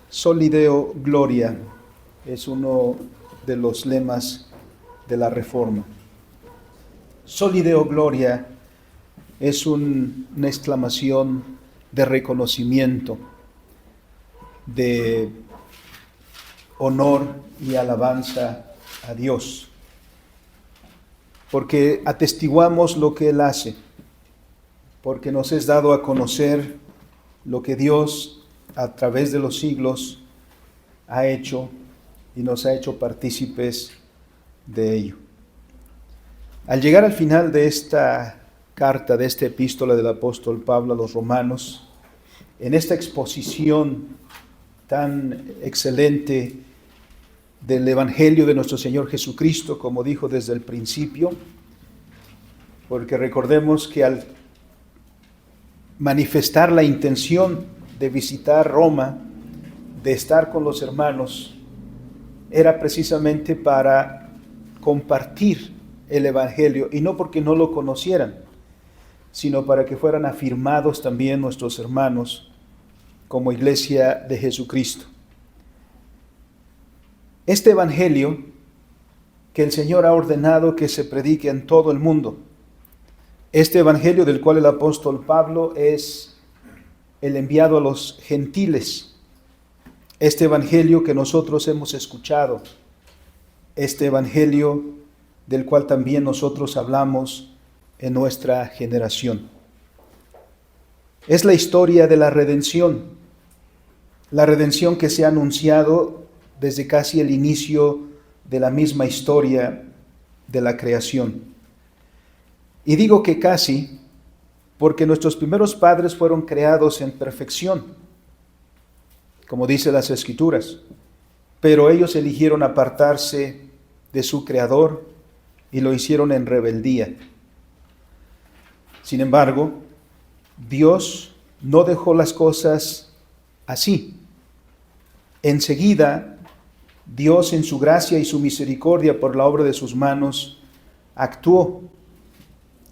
Soli Deo Gloria es uno de los lemas de la Reforma. Soli Deo Gloria es una exclamación de reconocimiento, de honor y alabanza a Dios, porque atestiguamos lo que Él hace, porque nos es dado a conocer lo que Dios a través de los siglos ha hecho y nos ha hecho partícipes de ello. Al llegar al final de esta carta, de esta epístola del apóstol Pablo a los romanos, en esta exposición tan excelente del Evangelio de nuestro Señor Jesucristo, como dijo desde el principio, porque recordemos que al manifestar la intención de visitar Roma, de estar con los hermanos, era precisamente para compartir el Evangelio, y no porque no lo conocieran, sino para que fueran afirmados también nuestros hermanos como iglesia de Jesucristo. Este Evangelio que el Señor ha ordenado que se predique en todo el mundo, este Evangelio del cual el apóstol Pablo es el enviado a los gentiles, este Evangelio que nosotros hemos escuchado, este Evangelio del cual también nosotros hablamos en nuestra generación. Es la historia de la redención que se ha anunciado desde casi el inicio de la misma historia de la creación. Y digo que casi, porque nuestros primeros padres fueron creados en perfección, como dice las Escrituras, pero ellos eligieron apartarse de su Creador y lo hicieron en rebeldía. Sin embargo, Dios no dejó las cosas así. Enseguida, Dios en su gracia y su misericordia por la obra de sus manos actuó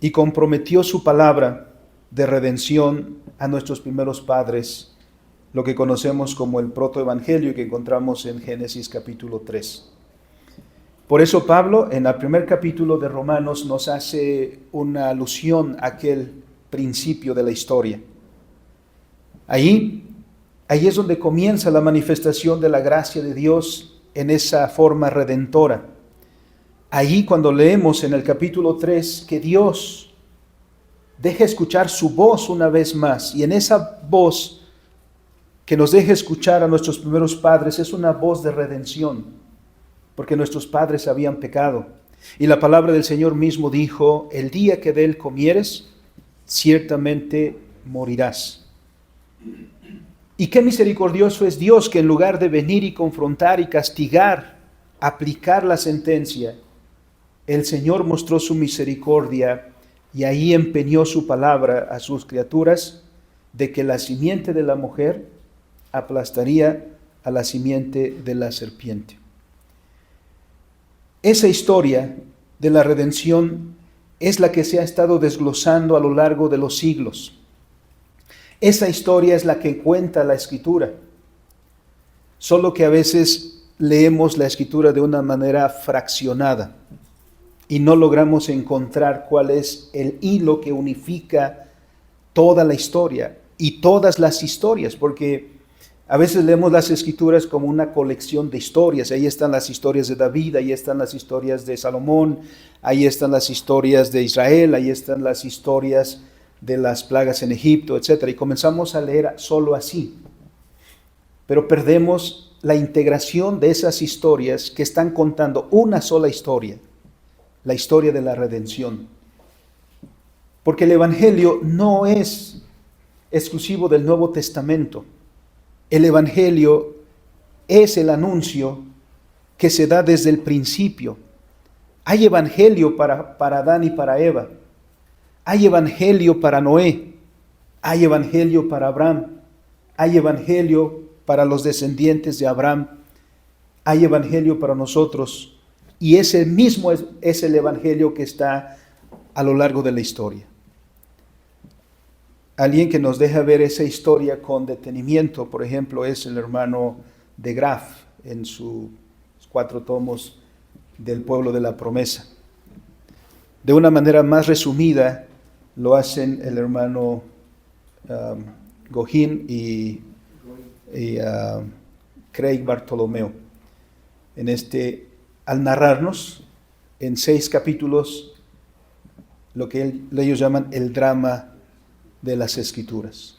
y comprometió su palabra de redención a nuestros primeros padres, lo que conocemos como el protoevangelio que encontramos en Génesis capítulo 3. Por eso Pablo en el primer capítulo de Romanos nos hace una alusión a aquel principio de la historia. Ahí es donde comienza la manifestación de la gracia de Dios en esa forma redentora. Ahí cuando leemos en el capítulo 3 que Dios deja escuchar su voz una vez más, y en esa voz que nos deja escuchar a nuestros primeros padres es una voz de redención, porque nuestros padres habían pecado. Y la palabra del Señor mismo dijo: el día que de él comieres, ciertamente morirás. Y qué misericordioso es Dios, que en lugar de venir y confrontar y castigar, aplicar la sentencia, el Señor mostró su misericordia y ahí empeñó su palabra a sus criaturas de que la simiente de la mujer aplastaría a la simiente de la serpiente. Esa historia de la redención es la que se ha estado desglosando a lo largo de los siglos. Esa historia es la que cuenta la Escritura, solo que a veces leemos la Escritura de una manera fraccionada y no logramos encontrar cuál es el hilo que unifica toda la historia y todas las historias, porque a veces leemos las Escrituras como una colección de historias. Ahí están las historias de David, ahí están las historias de Salomón, ahí están las historias de Israel, ahí están las historias de las plagas en Egipto, etc. Y comenzamos a leer solo así, pero perdemos la integración de esas historias que están contando una sola historia, la historia de la redención. Porque el Evangelio no es exclusivo del Nuevo Testamento. El Evangelio es el anuncio que se da desde el principio. Hay Evangelio para Adán y para Eva. Hay Evangelio para Noé. Hay Evangelio para Abraham. Hay Evangelio para los descendientes de Abraham. Hay Evangelio para nosotros. Y ese mismo es el Evangelio que está a lo largo de la historia. Alguien que nos deja ver esa historia con detenimiento, por ejemplo, es el hermano de Graff en sus 4 tomos del pueblo de la promesa. De una manera más resumida lo hacen el hermano Gohin y Craig Bartolomeo. Al narrarnos en 6 capítulos lo que ellos llaman el drama de las Escrituras.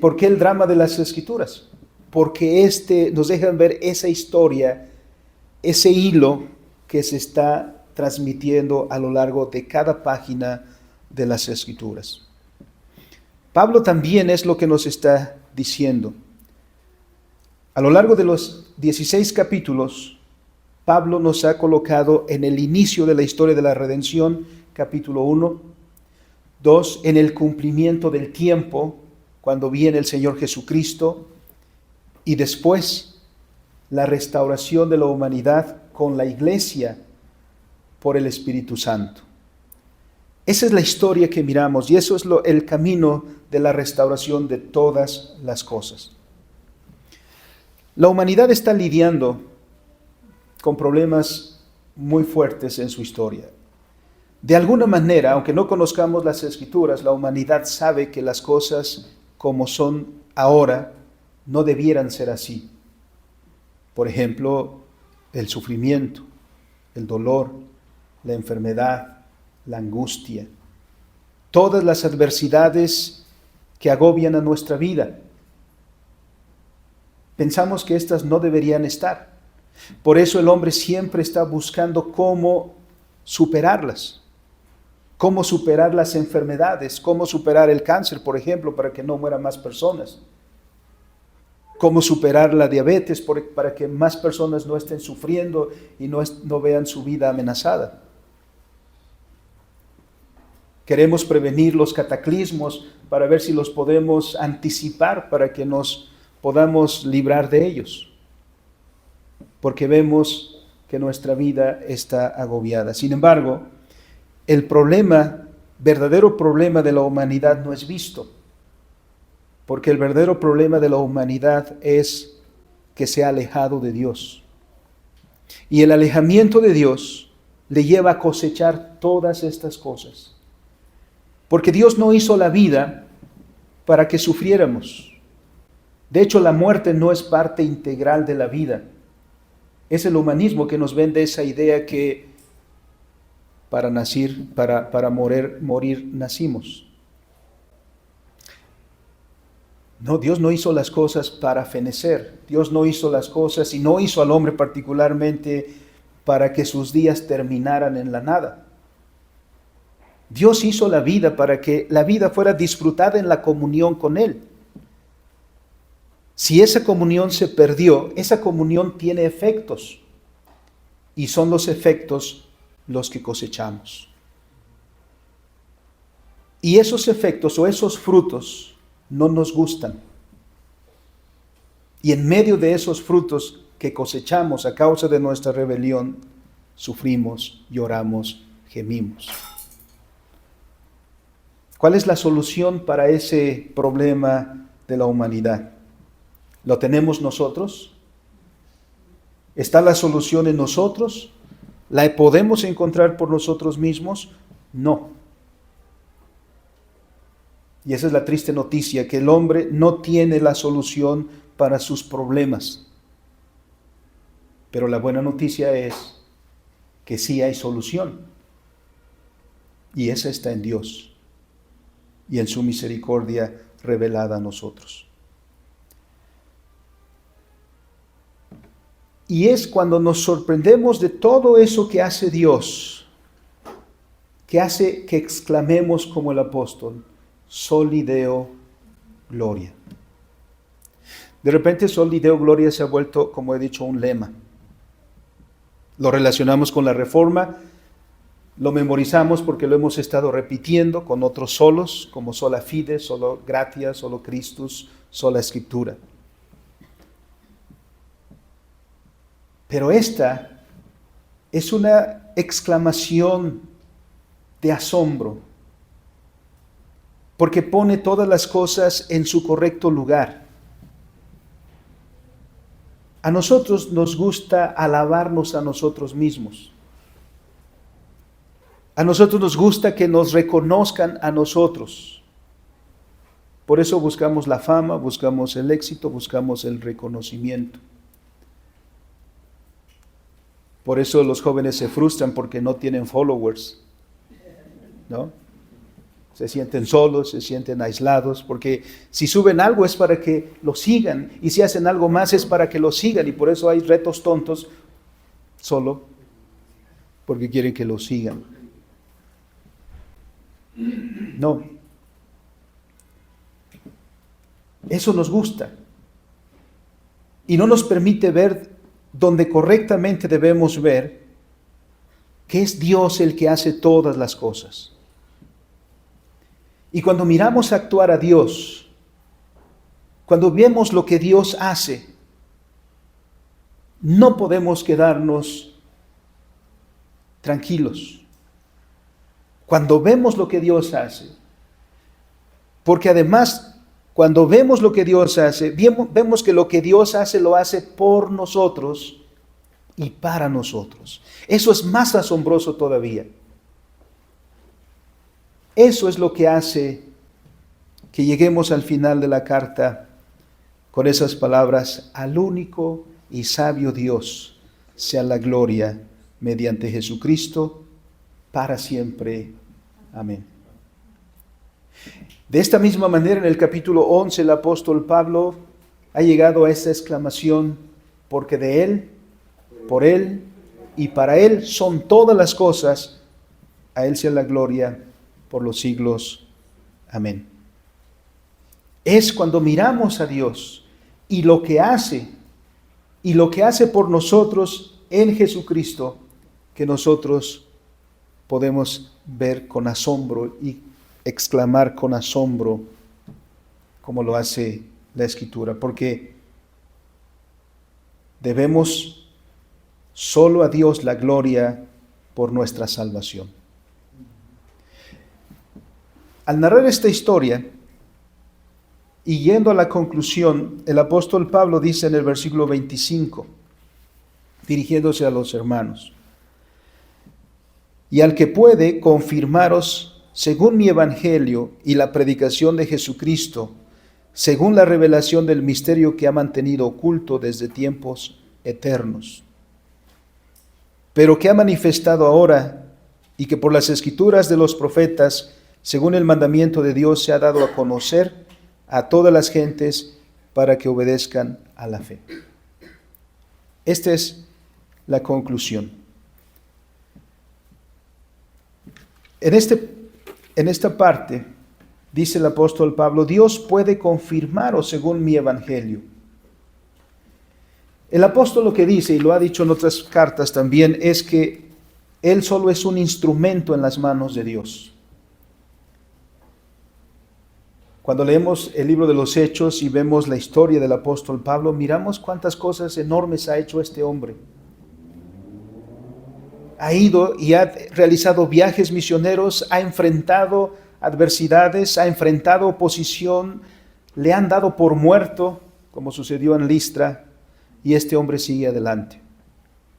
¿Por qué el drama de las Escrituras? Porque nos dejan ver esa historia, ese hilo que se está transmitiendo a lo largo de cada página de las Escrituras. Pablo también es lo que nos está diciendo. A lo largo de los 16 capítulos, Pablo nos ha colocado en el inicio de la historia de la redención, capítulo 1, 2, en el cumplimiento del tiempo, cuando viene el Señor Jesucristo, y después la restauración de la humanidad con la iglesia por el Espíritu Santo. Esa es la historia que miramos y eso es el camino de la restauración de todas las cosas. La humanidad está lidiando con problemas muy fuertes en su historia. De alguna manera, aunque no conozcamos las Escrituras, la humanidad sabe que las cosas como son ahora no debieran ser así. Por ejemplo, el sufrimiento, el dolor, la enfermedad, la angustia, todas las adversidades que agobian a nuestra vida. Pensamos que estas no deberían estar. Por eso el hombre siempre está buscando cómo superarlas, cómo superar las enfermedades, cómo superar el cáncer, por ejemplo, para que no mueran más personas, cómo superar la diabetes para que más personas no estén sufriendo y no vean su vida amenazada. Queremos prevenir los cataclismos para ver si los podemos anticipar para que nos podamos librar de ellos, porque vemos que nuestra vida está agobiada. Sin embargo, el verdadero problema de la humanidad no es visto, porque el verdadero problema de la humanidad es que se ha alejado de Dios. Y el alejamiento de Dios le lleva a cosechar todas estas cosas. Porque Dios no hizo la vida para que sufriéramos. De hecho, la muerte no es parte integral de la vida. Es el humanismo que nos vende esa idea que para morir nacimos. No, Dios no hizo las cosas para fenecer. Dios no hizo las cosas y no hizo al hombre particularmente para que sus días terminaran en la nada. Dios hizo la vida para que la vida fuera disfrutada en la comunión con Él. Si esa comunión se perdió, esa comunión tiene efectos. Y son los efectos los que cosechamos. Y esos efectos o esos frutos no nos gustan. Y en medio de esos frutos que cosechamos a causa de nuestra rebelión, sufrimos, lloramos, gemimos. ¿Cuál es la solución para ese problema de la humanidad? ¿Lo tenemos nosotros? ¿Está la solución en nosotros? ¿La podemos encontrar por nosotros mismos? No. Y esa es la triste noticia, que el hombre no tiene la solución para sus problemas. Pero la buena noticia es que sí hay solución. Y esa está en Dios y en su misericordia revelada a nosotros. Y es cuando nos sorprendemos de todo eso que hace Dios, que hace que exclamemos como el apóstol, Soli Deo Gloria. De repente Soli Deo Gloria se ha vuelto, como he dicho, un lema. Lo relacionamos con la Reforma, lo memorizamos porque lo hemos estado repitiendo con otros solos, como sola fide, solo gratia, solo Christus, sola Escritura. Pero esta es una exclamación de asombro, porque pone todas las cosas en su correcto lugar. A nosotros nos gusta alabarnos a nosotros mismos. A nosotros nos gusta que nos reconozcan a nosotros. Por eso buscamos la fama, buscamos el éxito, buscamos el reconocimiento. Por eso los jóvenes se frustran porque no tienen followers, ¿no? Se sienten solos, se sienten aislados, porque si suben algo es para que lo sigan, y si hacen algo más es para que lo sigan, y por eso hay retos tontos, solo porque quieren que lo sigan. No. Eso nos gusta, y no nos permite ver donde correctamente debemos ver que es Dios el que hace todas las cosas. Y cuando miramos actuar a Dios, cuando vemos lo que Dios hace, no podemos quedarnos tranquilos. Cuando vemos lo que Dios hace, porque además, cuando vemos lo que Dios hace, vemos que lo que Dios hace lo hace por nosotros y para nosotros. Eso es más asombroso todavía. Eso es lo que hace que lleguemos al final de la carta con esas palabras: al único y sabio Dios sea la gloria mediante Jesucristo para siempre. Amén. De esta misma manera, en el capítulo 11, el apóstol Pablo ha llegado a esta exclamación: porque de Él, por Él y para Él son todas las cosas, a Él sea la gloria por los siglos. Amén. Es cuando miramos a Dios y lo que hace por nosotros en Jesucristo, que nosotros podemos ver con asombro y exclamar con asombro, como lo hace la Escritura, porque debemos solo a Dios la gloria por nuestra salvación. Al narrar esta historia y yendo a la conclusión, el apóstol Pablo dice en el versículo 25, dirigiéndose a los hermanos: y al que puede confirmaros según mi evangelio y la predicación de Jesucristo, según la revelación del misterio que ha mantenido oculto desde tiempos eternos, pero que ha manifestado ahora, y que por las escrituras de los profetas, según el mandamiento de Dios, se ha dado a conocer a todas las gentes para que obedezcan a la fe. Esta es la conclusión. En esta parte, dice el apóstol Pablo: Dios puede confirmaros según mi evangelio. El apóstol lo que dice, y lo ha dicho en otras cartas también, es que él solo es un instrumento en las manos de Dios. Cuando leemos el libro de los Hechos y vemos la historia del apóstol Pablo, miramos cuántas cosas enormes ha hecho este hombre. Ha ido y ha realizado viajes misioneros, ha enfrentado adversidades, ha enfrentado oposición, le han dado por muerto, como sucedió en Listra, y este hombre sigue adelante.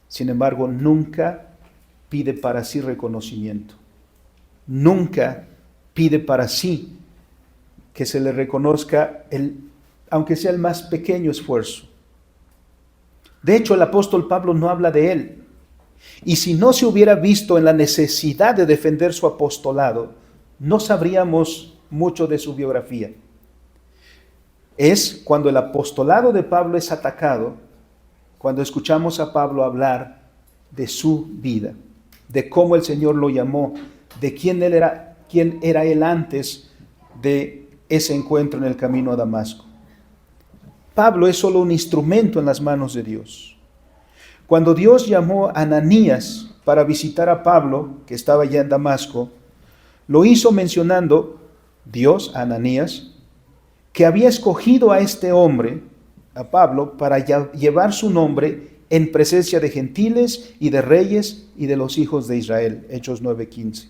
Sin embargo, nunca pide para sí reconocimiento. Nunca pide para sí que se le reconozca, aunque sea el más pequeño esfuerzo. De hecho, el apóstol Pablo no habla de él. Y si no se hubiera visto en la necesidad de defender su apostolado, no sabríamos mucho de su biografía. Es cuando el apostolado de Pablo es atacado, cuando escuchamos a Pablo hablar de su vida, de cómo el Señor lo llamó, de quién era él antes de ese encuentro en el camino a Damasco. Pablo es solo un instrumento en las manos de Dios. Cuando Dios llamó a Ananías para visitar a Pablo, que estaba ya en Damasco, lo hizo mencionando Dios a Ananías, que había escogido a este hombre, a Pablo, para llevar su nombre en presencia de gentiles y de reyes y de los hijos de Israel. Hechos 9:15.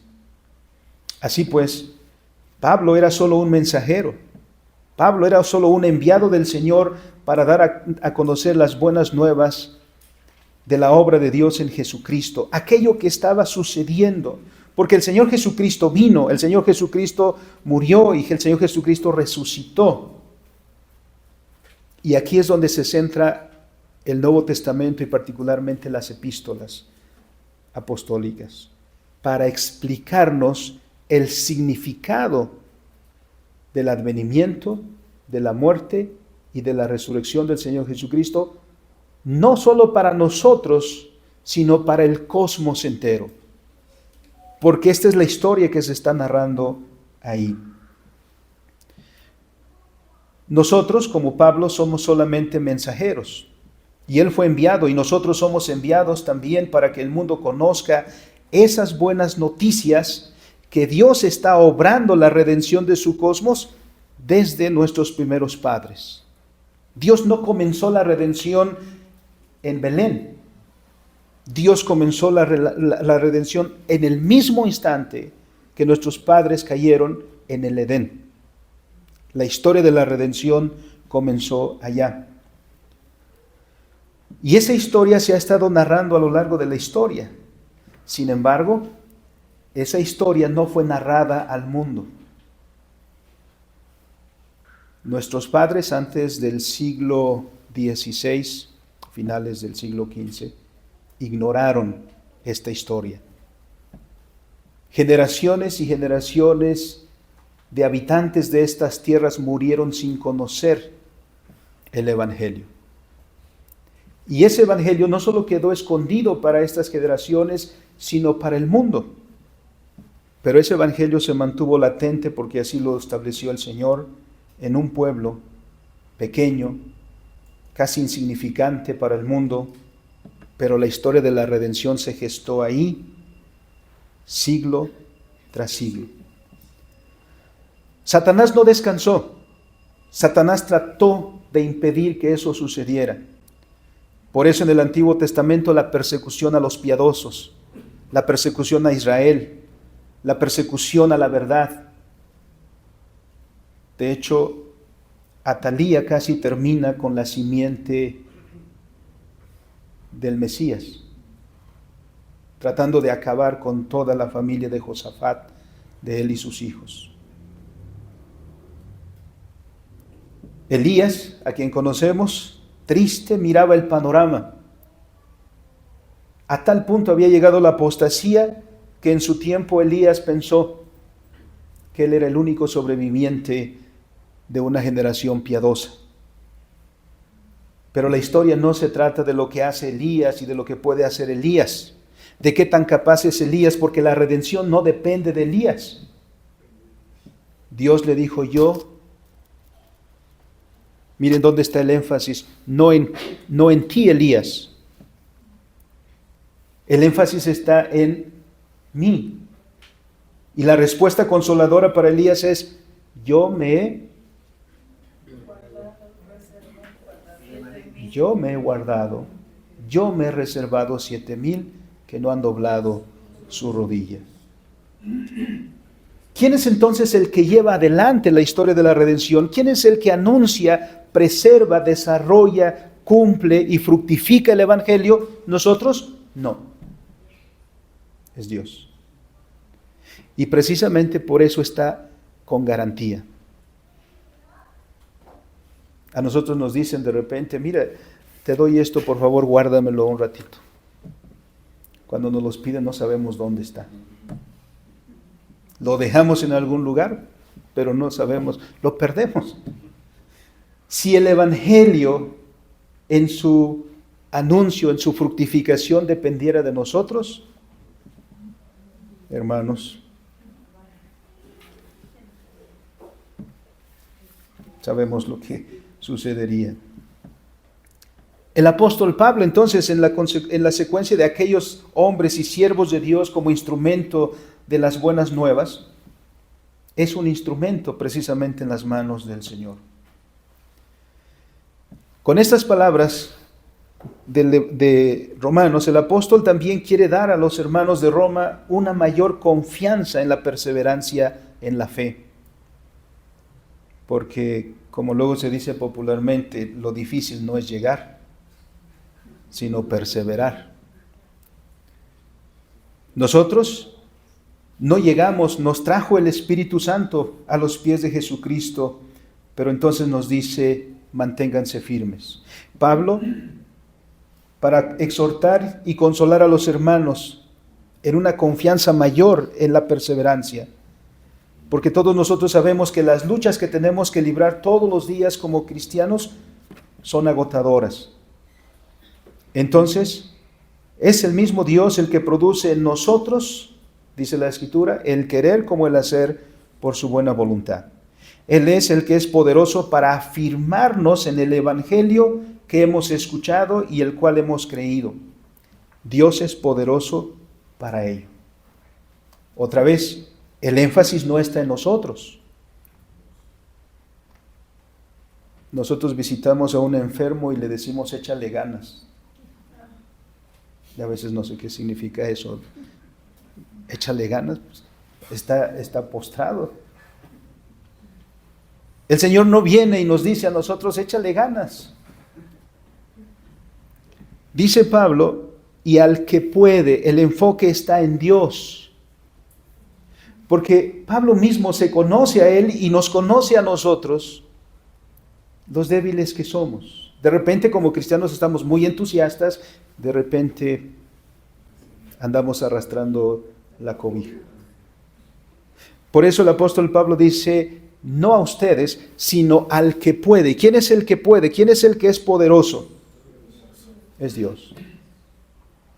Así pues, Pablo era solo un mensajero. Pablo era solo un enviado del Señor para dar a conocer las buenas nuevas de la obra de Dios en Jesucristo, aquello que estaba sucediendo, porque el Señor Jesucristo vino, el Señor Jesucristo murió y el Señor Jesucristo resucitó. Y aquí es donde se centra el Nuevo Testamento y particularmente las epístolas apostólicas, para explicarnos el significado del advenimiento, de la muerte y de la resurrección del Señor Jesucristo, no solo para nosotros, sino para el cosmos entero. Porque esta es la historia que se está narrando ahí. Nosotros, como Pablo, somos solamente mensajeros. Y él fue enviado y nosotros somos enviados también para que el mundo conozca esas buenas noticias que Dios está obrando la redención de su cosmos desde nuestros primeros padres. Dios no comenzó la redención en Belén. Dios comenzó la redención en el mismo instante que nuestros padres cayeron en el Edén. La historia de la redención comenzó allá. Y esa historia se ha estado narrando a lo largo de la historia. Sin embargo, esa historia no fue narrada al mundo. Nuestros padres antes del siglo XVI, finales del siglo XV, ignoraron esta historia. Generaciones y generaciones de habitantes de estas tierras murieron sin conocer el Evangelio. Y ese Evangelio no solo quedó escondido para estas generaciones, sino para el mundo. Pero ese Evangelio se mantuvo latente porque así lo estableció el Señor en un pueblo pequeño, casi insignificante para el mundo, pero la historia de la redención se gestó ahí, siglo tras siglo. Satanás no descansó. Satanás trató de impedir que eso sucediera. Por eso en el Antiguo Testamento la persecución a los piadosos, la persecución a Israel, la persecución a la verdad. De hecho, Atalía casi termina con la simiente del Mesías, tratando de acabar con toda la familia de Josafat, de él y sus hijos. Elías, a quien conocemos, triste miraba el panorama. A tal punto había llegado la apostasía que en su tiempo Elías pensó que él era el único sobreviviente de una generación piadosa. Pero la historia no se trata de lo que hace Elías y de lo que puede hacer Elías, de qué tan capaz es Elías, porque la redención no depende de Elías. Dios le dijo: miren dónde está el énfasis, no en ti, Elías. El énfasis está en mí. Y la respuesta consoladora para Elías es: yo me he guardado, yo me he reservado 7,000 que no han doblado su rodilla. ¿Quién es entonces el que lleva adelante la historia de la redención? ¿Quién es el que anuncia, preserva, desarrolla, cumple y fructifica el Evangelio? ¿Nosotros? No. Es Dios. Y precisamente por eso está con garantía. A nosotros nos dicen de repente: mira, te doy esto, por favor, guárdamelo un ratito. Cuando nos los piden no sabemos dónde está. Lo dejamos en algún lugar, pero no sabemos, lo perdemos. Si el Evangelio en su anuncio, en su fructificación dependiera de nosotros, hermanos, sabemos lo que sucedería. El apóstol Pablo, entonces, en la secuencia de aquellos hombres y siervos de Dios como instrumento de las buenas nuevas, es un instrumento precisamente en las manos del Señor. Con estas palabras de Romanos, el apóstol también quiere dar a los hermanos de Roma una mayor confianza en la perseverancia en la fe. porque como luego se dice popularmente, lo difícil no es llegar, sino perseverar. Nosotros no llegamos, nos trajo el Espíritu Santo a los pies de Jesucristo, pero entonces nos dice, manténganse firmes. Pablo, para exhortar y consolar a los hermanos en una confianza mayor en la perseverancia, porque todos nosotros sabemos que las luchas que tenemos que librar todos los días como cristianos son agotadoras. Entonces, es el mismo Dios el que produce en nosotros, dice la Escritura, el querer como el hacer por su buena voluntad. Él es el que es poderoso para afirmarnos en el Evangelio que hemos escuchado y el cual hemos creído. Dios es poderoso para ello. Otra vez, el énfasis no está en nosotros. Nosotros visitamos a un enfermo y le decimos, échale ganas. Y a veces no sé qué significa eso. Échale ganas, pues, está postrado. El Señor no viene y nos dice a nosotros, échale ganas. Dice Pablo, y al que puede, el enfoque está en Dios. Porque Pablo mismo se conoce a él y nos conoce a nosotros, los débiles que somos. De repente como cristianos estamos muy entusiastas, de repente andamos arrastrando la cobija. Por eso el apóstol Pablo dice, no a ustedes, sino al que puede. ¿Quién es el que puede? ¿Quién es el que es poderoso? Es Dios.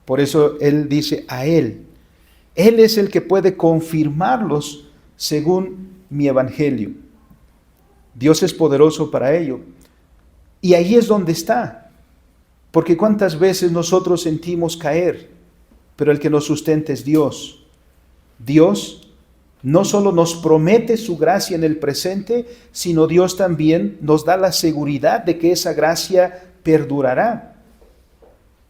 Por eso él dice a él. Él es el que puede confirmarlos según mi evangelio. Dios es poderoso para ello. Y ahí es donde está. Porque cuántas veces nosotros sentimos caer, pero el que nos sustenta es Dios. Dios no solo nos promete su gracia en el presente, sino Dios también nos da la seguridad de que esa gracia perdurará.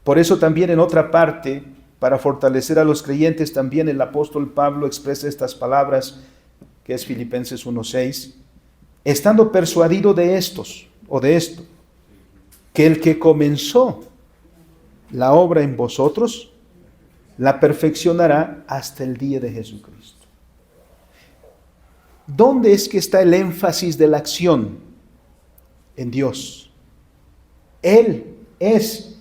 Por eso también en otra parte, para fortalecer a los creyentes, también el apóstol Pablo expresa estas palabras, que es Filipenses 1:6, estando persuadido de estos, o de esto, que el que comenzó la obra en vosotros, la perfeccionará hasta el día de Jesucristo. ¿Dónde es que está el énfasis de la acción? En Dios. Él es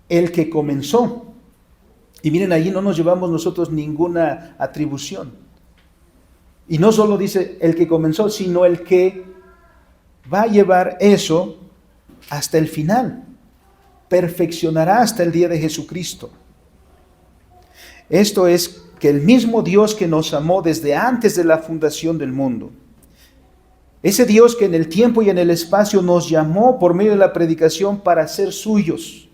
el que comenzó. Y miren, allí no nos llevamos nosotros ninguna atribución. Y no solo dice el que comenzó, sino el que va a llevar eso hasta el final. Perfeccionará hasta el día de Jesucristo. Esto es que el mismo Dios que nos amó desde antes de la fundación del mundo, ese Dios que en el tiempo y en el espacio nos llamó por medio de la predicación para ser suyos,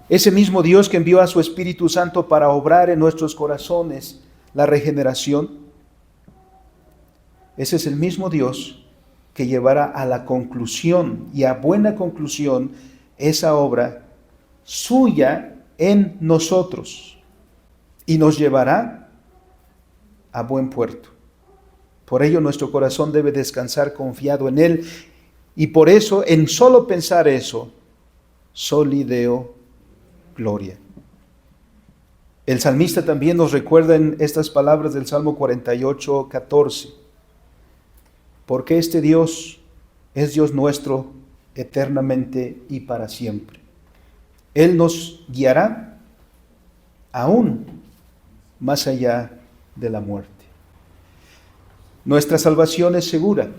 ese mismo Dios que envió a su Espíritu Santo para obrar en nuestros corazones la regeneración, ese es el mismo Dios que llevará a la conclusión y a buena conclusión esa obra suya en nosotros. Y nos llevará a buen puerto. Por ello nuestro corazón debe descansar confiado en Él. Y por eso, en solo pensar eso, soli Deo gloria. El salmista también nos recuerda en estas palabras del Salmo 48:14. Porque este Dios es Dios nuestro eternamente y para siempre. Él nos guiará aún más allá de la muerte. Nuestra salvación es segura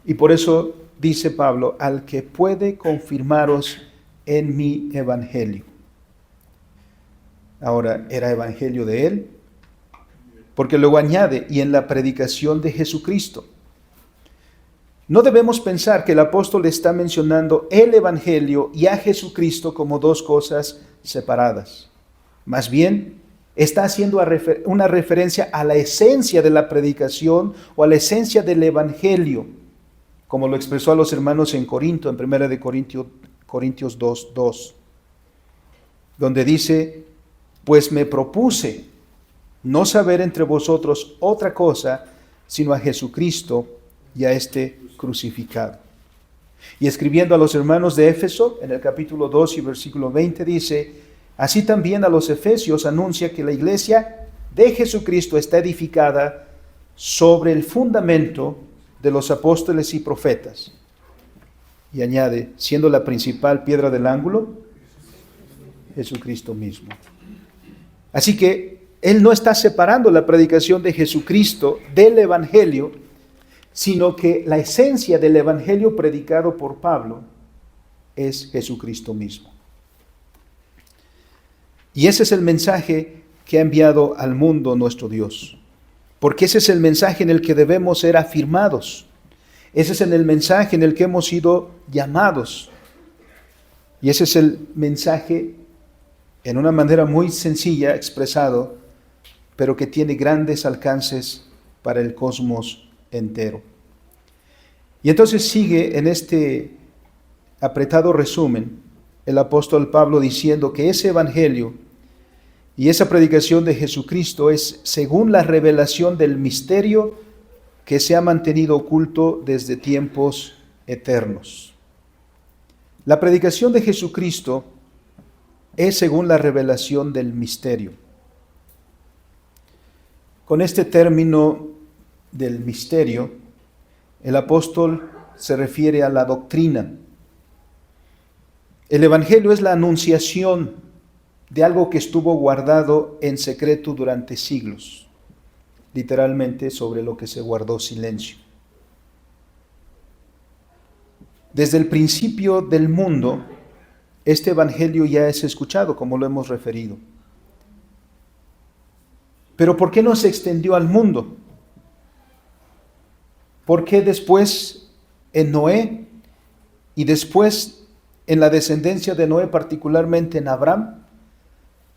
y por eso dice Pablo, al que puede confirmaros en mi evangelio. Ahora, ¿era evangelio de él? Porque luego añade, y en la predicación de Jesucristo. No debemos pensar que el apóstol está mencionando el evangelio y a Jesucristo como dos cosas separadas. Más bien, está haciendo una referencia a la esencia de la predicación o a la esencia del evangelio, como lo expresó a los hermanos en Corinto, en 1 Corintios 2:2, donde dice, pues me propuse no saber entre vosotros otra cosa, sino a Jesucristo y a este crucificado. Y escribiendo a los hermanos de Éfeso, en el capítulo 2 y versículo 20 dice: así también a los efesios anuncia que la iglesia de Jesucristo está edificada sobre el fundamento de los apóstoles y profetas. Y añade, siendo la principal piedra del ángulo, Jesucristo mismo. Así que él no está separando la predicación de Jesucristo del Evangelio, sino que la esencia del Evangelio predicado por Pablo es Jesucristo mismo. Y ese es el mensaje que ha enviado al mundo nuestro Dios, porque ese es el mensaje en el que debemos ser afirmados. Ese es el mensaje en el que hemos sido llamados. Y ese es el mensaje, en una manera muy sencilla expresado, pero que tiene grandes alcances para el cosmos entero. Y entonces sigue en este apretado resumen el apóstol Pablo diciendo que ese evangelio y esa predicación de Jesucristo es según la revelación del misterio que se ha mantenido oculto desde tiempos eternos. La predicación de Jesucristo es según la revelación del misterio. Con este término del misterio, el apóstol se refiere a la doctrina. El evangelio es la anunciación de algo que estuvo guardado en secreto durante siglos, literalmente sobre lo que se guardó silencio. Desde el principio del mundo, este evangelio ya es escuchado, como lo hemos referido. Pero ¿por qué no se extendió al mundo? ¿Por qué después en Noé y después en la descendencia de Noé, particularmente en Abraham,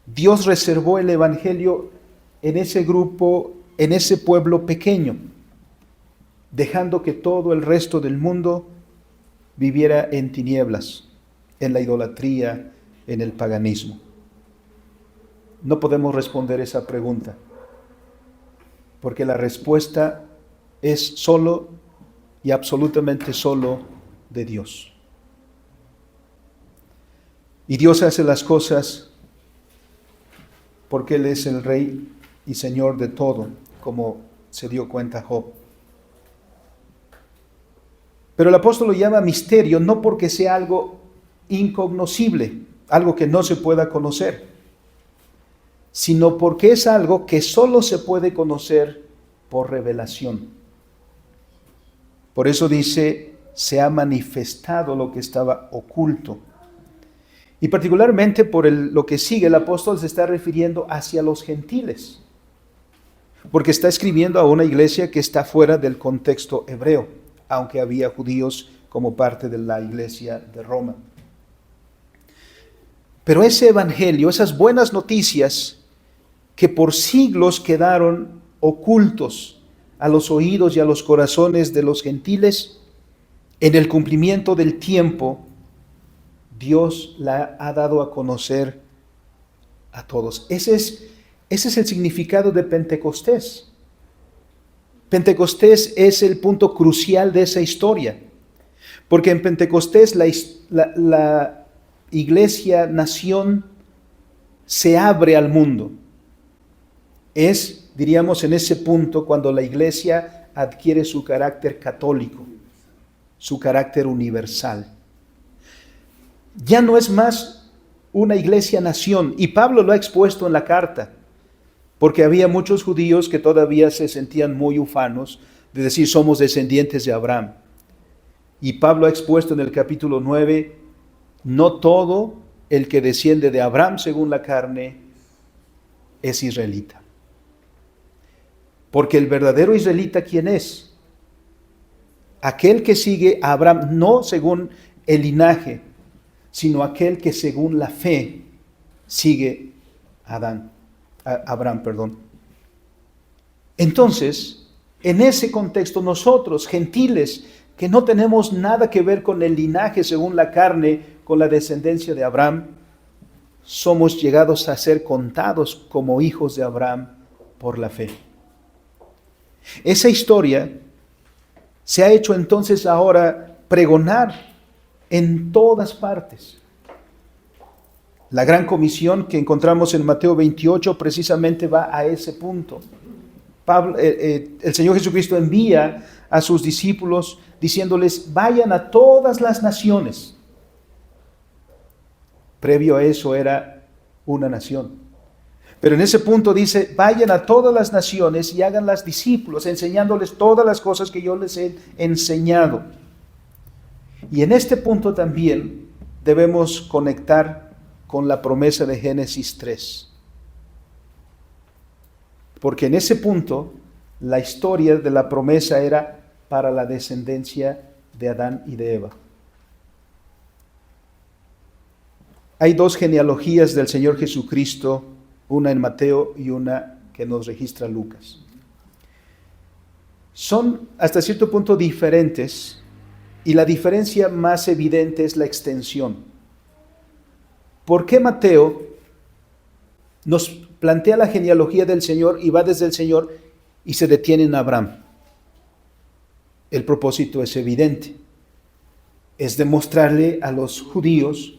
Dios reservó el evangelio en ese grupo, en ese pueblo pequeño, dejando que todo el resto del mundo viviera en tinieblas, en la idolatría, en el paganismo? No podemos responder esa pregunta, porque la respuesta es solo y absolutamente solo de Dios. Y Dios hace las cosas porque Él es el Rey y Señor de todo, como se dio cuenta Job. Pero el apóstol lo llama misterio no porque sea algo incognoscible, algo que no se pueda conocer, sino porque es algo que solo se puede conocer por revelación. Por eso dice, se ha manifestado lo que estaba oculto. Y particularmente por lo que sigue, el apóstol se está refiriendo hacia los gentiles, porque está escribiendo a una iglesia que está fuera del contexto hebreo, aunque había judíos como parte de la iglesia de Roma. Pero ese evangelio, esas buenas noticias que por siglos quedaron ocultos a los oídos y a los corazones de los gentiles, en el cumplimiento del tiempo, Dios la ha dado a conocer a todos. Ese es el significado de Pentecostés. Pentecostés es el punto crucial de esa historia, porque en Pentecostés la iglesia, nación, se abre al mundo. Es, diríamos, en ese punto cuando la iglesia adquiere su carácter católico, su carácter universal. Ya no es más una iglesia-nación, y Pablo lo ha expuesto en la carta, porque había muchos judíos que todavía se sentían muy ufanos de decir somos descendientes de Abraham. Y Pablo ha expuesto en el capítulo 9, no todo el que desciende de Abraham según la carne es israelita. Porque el verdadero israelita, ¿quién es? Aquel que sigue a Abraham, no según el linaje, sino aquel que según la fe sigue a Abraham. Entonces, en ese contexto, nosotros, gentiles, que no tenemos nada que ver con el linaje según la carne, con la descendencia de Abraham, somos llegados a ser contados como hijos de Abraham por la fe. Esa historia se ha hecho entonces ahora pregonar en todas partes. La gran comisión que encontramos en Mateo 28 precisamente va a ese punto. El Señor Jesucristo envía a sus discípulos diciéndoles, vayan a todas las naciones. Previo a eso era una nación. Pero en ese punto dice, vayan a todas las naciones y háganlas discípulos, enseñándoles todas las cosas que yo les he enseñado. Y en este punto también debemos conectar con la promesa de Génesis 3. Porque en ese punto la historia de la promesa era para la descendencia de Adán y de Eva. Hay dos genealogías del Señor Jesucristo, una en Mateo y una que nos registra Lucas. Son hasta cierto punto diferentes y la diferencia más evidente es la extensión. ¿Por qué Mateo nos plantea la genealogía del Señor y va desde el Señor y se detiene en Abraham? El propósito es evidente. Es demostrarle a los judíos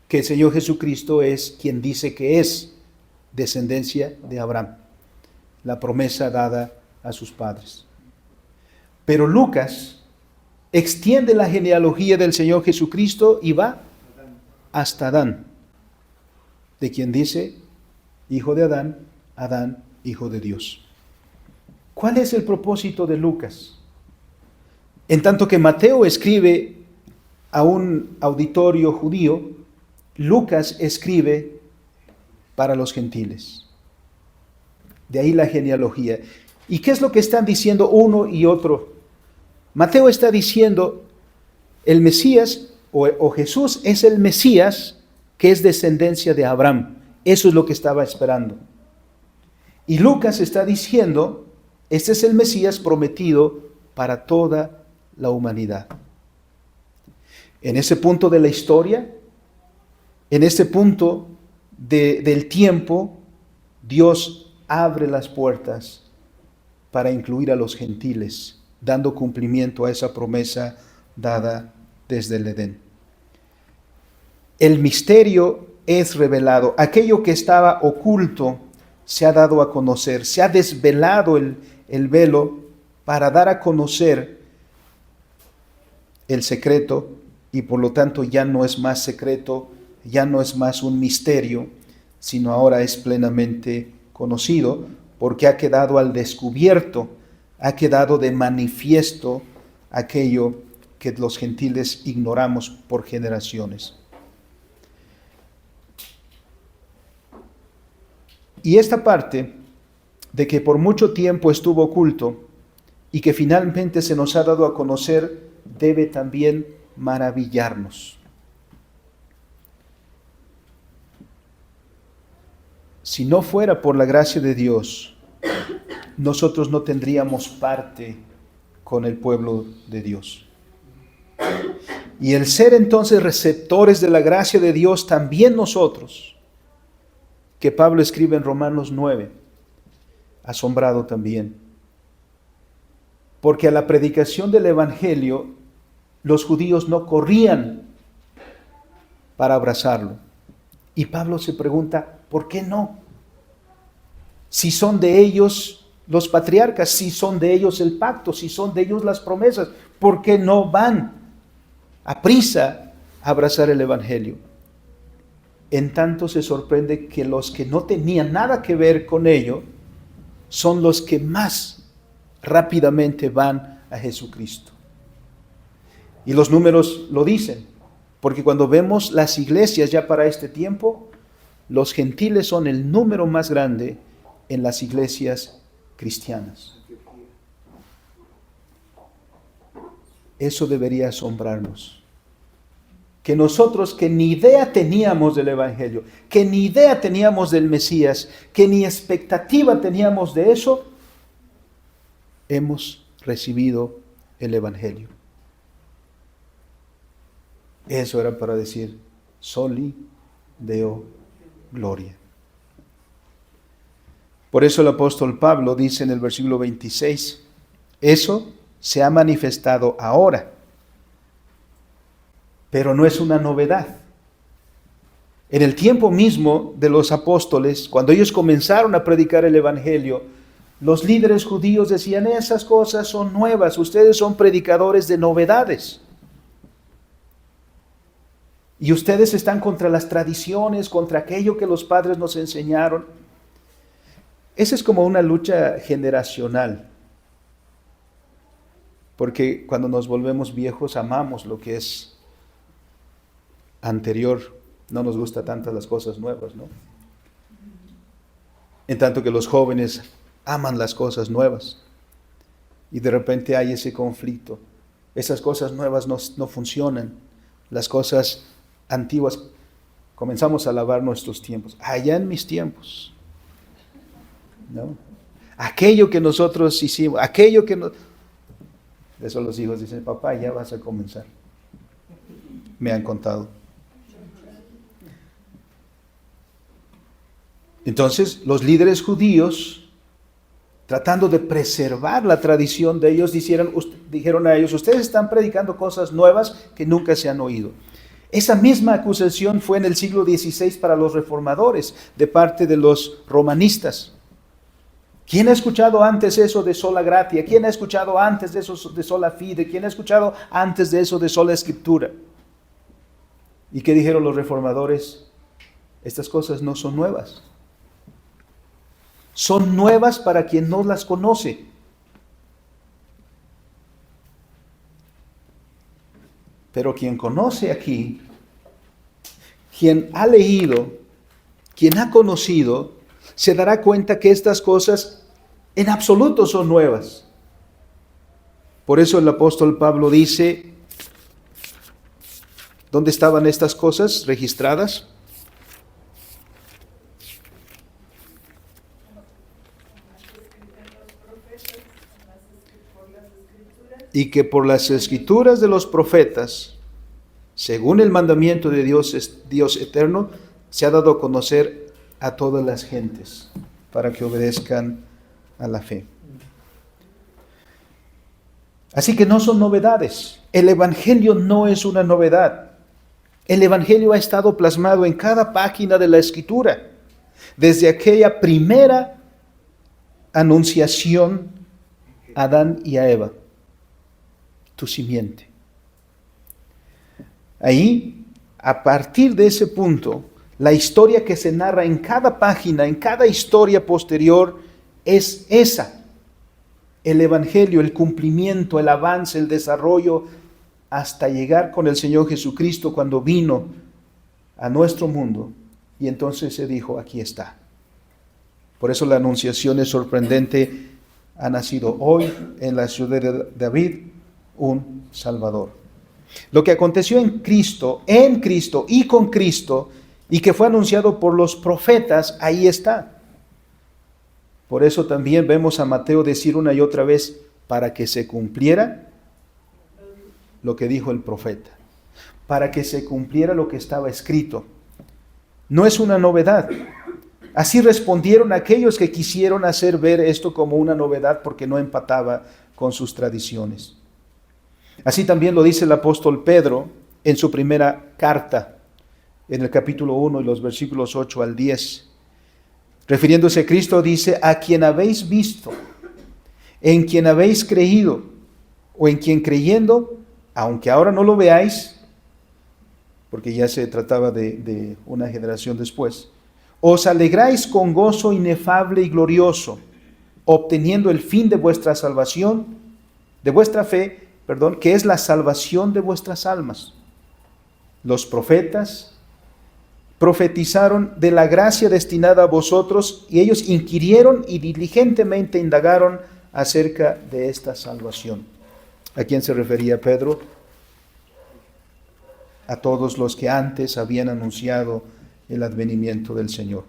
que el Señor Jesucristo es quien dice que es descendencia de Abraham, la promesa dada a sus padres. Pero Lucas extiende la genealogía del Señor Jesucristo y va hasta Adán, de quien dice, hijo de Adán, Adán, hijo de Dios. ¿Cuál es el propósito de Lucas? En tanto que Mateo escribe a un auditorio judío, Lucas escribe para los gentiles. De ahí la genealogía. ¿Y qué es lo que están diciendo uno y otro? Mateo está diciendo, el Mesías o Jesús es el Mesías que es descendencia de Abraham. Eso es lo que estaba esperando. Y Lucas está diciendo, este es el Mesías prometido para toda la humanidad. En ese punto de la historia, en este punto del tiempo, Dios abre las puertas para incluir a los gentiles, dando cumplimiento a esa promesa dada desde el Edén. El misterio es revelado. Aquello que estaba oculto se ha dado a conocer. Se ha desvelado el velo para dar a conocer el secreto y por lo tanto ya no es más secreto, ya no es más un misterio, sino ahora es plenamente conocido porque ha quedado al descubierto, ha quedado de manifiesto aquello que los gentiles ignoramos por generaciones. Y esta parte de que por mucho tiempo estuvo oculto y que finalmente se nos ha dado a conocer, debe también maravillarnos. Si no fuera por la gracia de Dios, nosotros no tendríamos parte con el pueblo de Dios. Y el ser entonces receptores de la gracia de Dios, también nosotros, que Pablo escribe en Romanos 9, asombrado también. Porque a la predicación del Evangelio, los judíos no corrían para abrazarlo. Y Pablo se pregunta, ¿por qué no? Si son de ellos los patriarcas, si son de ellos el pacto, si son de ellos las promesas, ¿por qué no van a prisa a abrazar el Evangelio? En tanto se sorprende que los que no tenían nada que ver con ello son los que más rápidamente van a Jesucristo. Y los números lo dicen, porque cuando vemos las iglesias ya para este tiempo, los gentiles son el número más grande en las iglesias cristianas. Eso debería asombrarnos. Que nosotros que ni idea teníamos del Evangelio, que ni idea teníamos del Mesías, que ni expectativa teníamos de eso, hemos recibido el Evangelio. Eso era para decir, soli Deo gloria. Por eso el apóstol Pablo dice en el versículo 26, eso se ha manifestado ahora, pero no es una novedad. En el tiempo mismo de los apóstoles, cuando ellos comenzaron a predicar el Evangelio, los líderes judíos decían, esas cosas son nuevas, ustedes son predicadores de novedades. Y ustedes están contra las tradiciones, contra aquello que los padres nos enseñaron. Esa es como una lucha generacional. Porque cuando nos volvemos viejos amamos lo que es anterior. No nos gustan tantas las cosas nuevas, ¿no? En tanto que los jóvenes aman las cosas nuevas. Y de repente hay ese conflicto. Esas cosas nuevas no funcionan. Las cosas antiguas, comenzamos a alabar nuestros tiempos. Allá en mis tiempos, ¿no? Aquello que nosotros hicimos, aquello que no... Eso los hijos dicen, papá, ya vas a comenzar. Me han contado. Entonces, los líderes judíos, tratando de preservar la tradición de ellos, dijeron a ellos, ustedes están predicando cosas nuevas que nunca se han oído. Esa misma acusación fue en el siglo XVI para los reformadores, de parte de los romanistas. ¿Quién ha escuchado antes eso de sola gratia? ¿Quién ha escuchado antes de eso de sola fide? ¿Quién ha escuchado antes de eso de sola escritura? ¿Y qué dijeron los reformadores? Estas cosas no son nuevas. Son nuevas para quien no las conoce. Pero quien conoce aquí, quien ha leído, quien ha conocido, se dará cuenta que estas cosas en absoluto son nuevas. Por eso el apóstol Pablo dice, ¿dónde estaban estas cosas registradas? Y que por las escrituras de los profetas, según el mandamiento de Dios eterno, se ha dado a conocer a todas las gentes, para que obedezcan a la fe. Así que no son novedades. El Evangelio no es una novedad. El Evangelio ha estado plasmado en cada página de la Escritura, desde aquella primera anunciación a Adán y a Eva. Tu simiente. Ahí, a partir de ese punto, la historia que se narra en cada página, en cada historia posterior, es esa. El Evangelio, el cumplimiento, el avance, el desarrollo, hasta llegar con el Señor Jesucristo cuando vino a nuestro mundo. Y entonces se dijo, aquí está. Por eso la anunciación es sorprendente. Ha nacido hoy en la ciudad de David un Salvador. Lo que aconteció en Cristo y con Cristo, y que fue anunciado por los profetas, ahí está. Por eso también vemos a Mateo decir una y otra vez, para que se cumpliera lo que dijo el profeta, para que se cumpliera lo que estaba escrito. No es una novedad. Así respondieron aquellos que quisieron hacer ver esto como una novedad porque no empataba con sus tradiciones. Así también lo dice el apóstol Pedro en su primera carta, en el capítulo 1 y los versículos 8 al 10. Refiriéndose a Cristo dice, a quien habéis visto, en quien habéis creído, o en quien creyendo, aunque ahora no lo veáis, porque ya se trataba de una generación después, os alegráis con gozo inefable y glorioso, obteniendo el fin de vuestra salvación, de vuestra fe, que es la salvación de vuestras almas. Los profetas profetizaron de la gracia destinada a vosotros y ellos inquirieron y diligentemente indagaron acerca de esta salvación. ¿A quién se refería Pedro? A todos los que antes habían anunciado el advenimiento del Señor.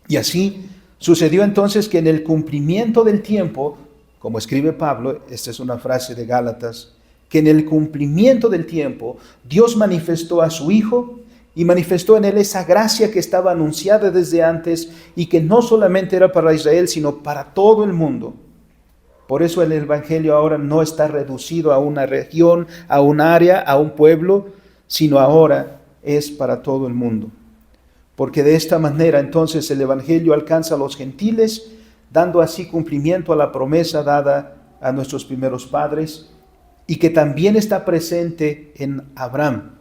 Y así sucedió entonces que en el cumplimiento del tiempo, como escribe Pablo, esta es una frase de Gálatas, que en el cumplimiento del tiempo Dios manifestó a su Hijo y manifestó en él esa gracia que estaba anunciada desde antes y que no solamente era para Israel, sino para todo el mundo. Por eso el Evangelio ahora no está reducido a una región, a un área, a un pueblo, sino ahora es para todo el mundo. Porque de esta manera entonces el Evangelio alcanza a los gentiles, dando así cumplimiento a la promesa dada a nuestros primeros padres y que también está presente en Abraham.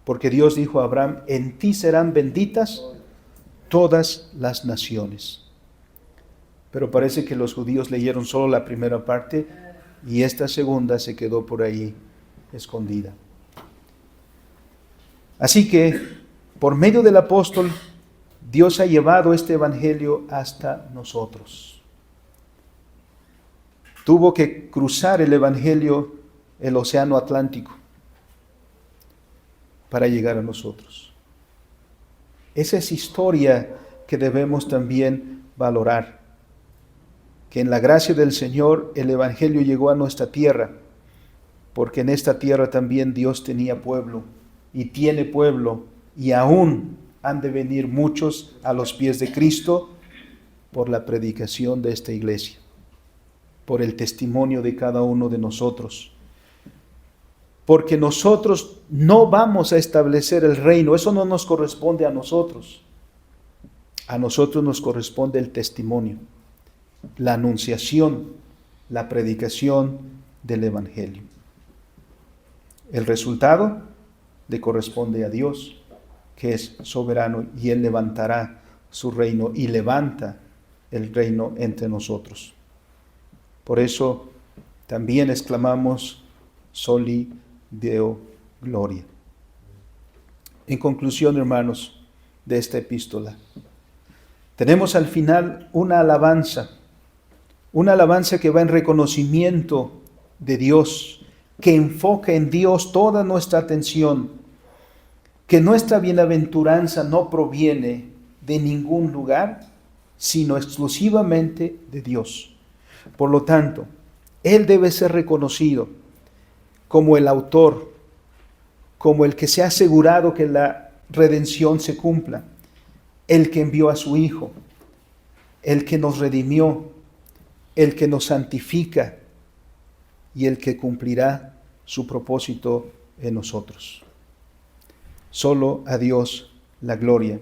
Porque Dios dijo a Abraham, en ti serán benditas todas las naciones. Pero parece que los judíos leyeron solo la primera parte y esta segunda se quedó por ahí escondida. Así que, por medio del apóstol, Dios ha llevado este evangelio hasta nosotros. Tuvo que cruzar el evangelio el océano Atlántico para llegar a nosotros. Esa es historia que debemos también valorar. Que en la gracia del Señor el evangelio llegó a nuestra tierra, porque en esta tierra también Dios tenía pueblo y tiene pueblo, y aún han de venir muchos a los pies de Cristo por la predicación de esta iglesia, por el testimonio de cada uno de nosotros. Porque nosotros no vamos a establecer el reino, eso no nos corresponde a nosotros. A nosotros nos corresponde el testimonio, la anunciación, la predicación del evangelio. El resultado le corresponde a Dios, que es soberano, y Él levantará su reino y levanta el reino entre nosotros. Por eso también exclamamos Soli Deo Gloria. En conclusión, hermanos, de esta epístola, tenemos al final una alabanza que va en reconocimiento de Dios, que enfoca en Dios toda nuestra atención, que nuestra bienaventuranza no proviene de ningún lugar, sino exclusivamente de Dios. Por lo tanto, Él debe ser reconocido como el autor, como el que se ha asegurado que la redención se cumpla, el que envió a su Hijo, el que nos redimió, el que nos santifica y el que cumplirá su propósito en nosotros. Solo a Dios la gloria.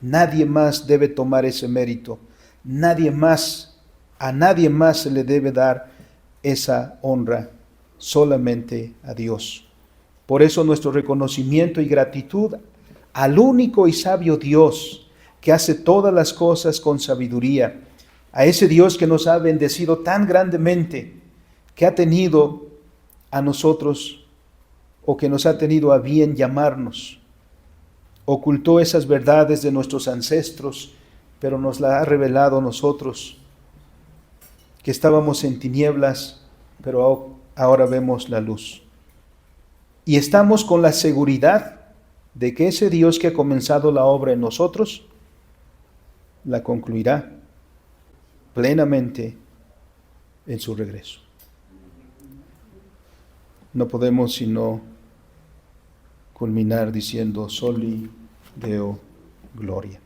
Nadie más debe tomar ese mérito. A nadie más se le debe dar esa honra, solamente a Dios. Por eso nuestro reconocimiento y gratitud al único y sabio Dios, que hace todas las cosas con sabiduría, a ese Dios que nos ha bendecido tan grandemente, que ha tenido a nosotros, o que nos ha tenido a bien llamarnos, ocultó esas verdades de nuestros ancestros, pero nos las ha revelado a nosotros, que estábamos en tinieblas, pero ahora vemos la luz. Y estamos con la seguridad de que ese Dios que ha comenzado la obra en nosotros, la concluirá plenamente en su regreso. No podemos sino culminar diciendo Soli Deo Gloria.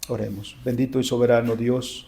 Oremos. Bendito y soberano Dios,